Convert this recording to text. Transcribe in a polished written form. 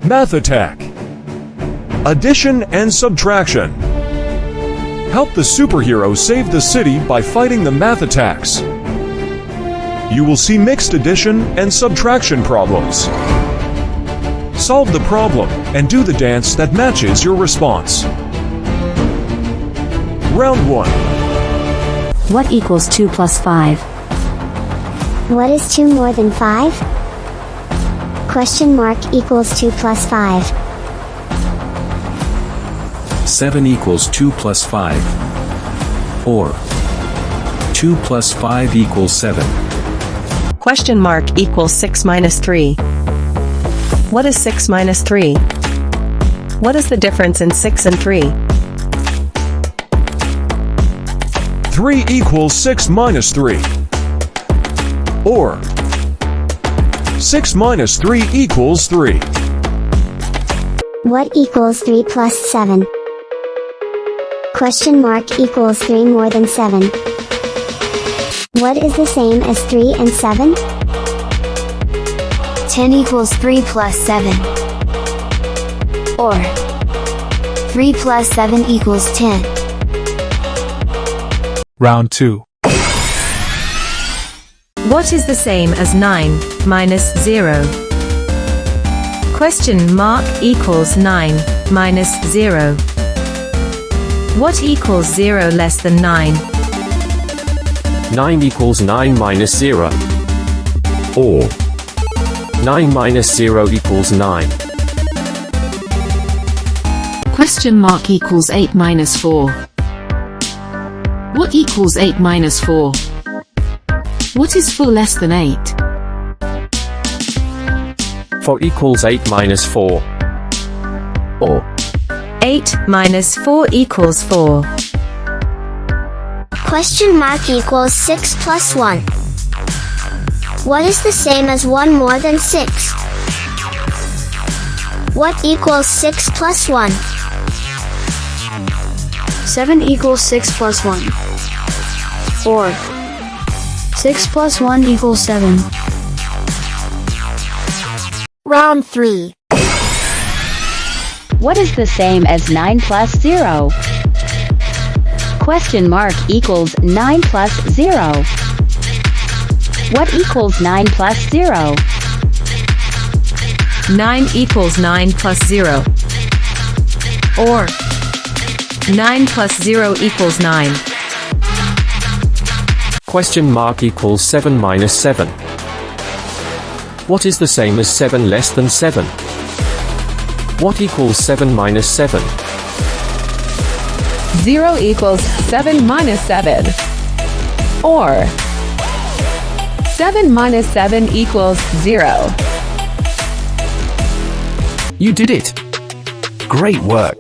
Math Attack. Addition and subtraction. Help the superhero save the city by fighting the math attacks. You will see mixed addition and subtraction problems. Solve the problem and do the dance that matches your response. Round 1. What equals 2 plus 5? What is 2 more than 5? Question mark equals 2 plus 5. 7 equals 2 plus 5. Or 2 plus 5 equals 7. Question mark equals 6 minus 3. What is 6 minus 3? What is the difference in 6 and 3? 3 equals 6 minus 3. Or 6 minus 3 equals 3. What equals 3 plus 7? Question mark equals 3 more than 7. What is the same as 3 and 7? 10 equals 3 plus 7. Or 3 plus 7 equals 10. Round 2. What is the same as 9 minus 0? Question mark equals 9 minus 0. What equals 0 less than 9? 9 equals 9 minus 0. Or 9 minus 0 equals 9. Question mark equals 8 minus 4. What equals 8 minus 4? What is 4 less than 8? 4 equals 8 minus 4. Or 8 minus 4 equals 4. Question mark equals 6 plus 1. What is the same as 1 more than 6? What equals 6 plus 1? 7 equals 6 plus 1. Or 6 plus 1 equals 7. Round 3. What is the same as 9 plus 0? Question mark equals 9 plus 0. What equals 9 plus 0? 9 equals 9 plus 0. Or 9 plus 0 equals 9. question mark equals 7 minus 7. What is the same as 7 less than 7? What equals 7 minus 7? 0 equals 7 minus 7. Or 7 minus 7 equals 0. You did it! Great work!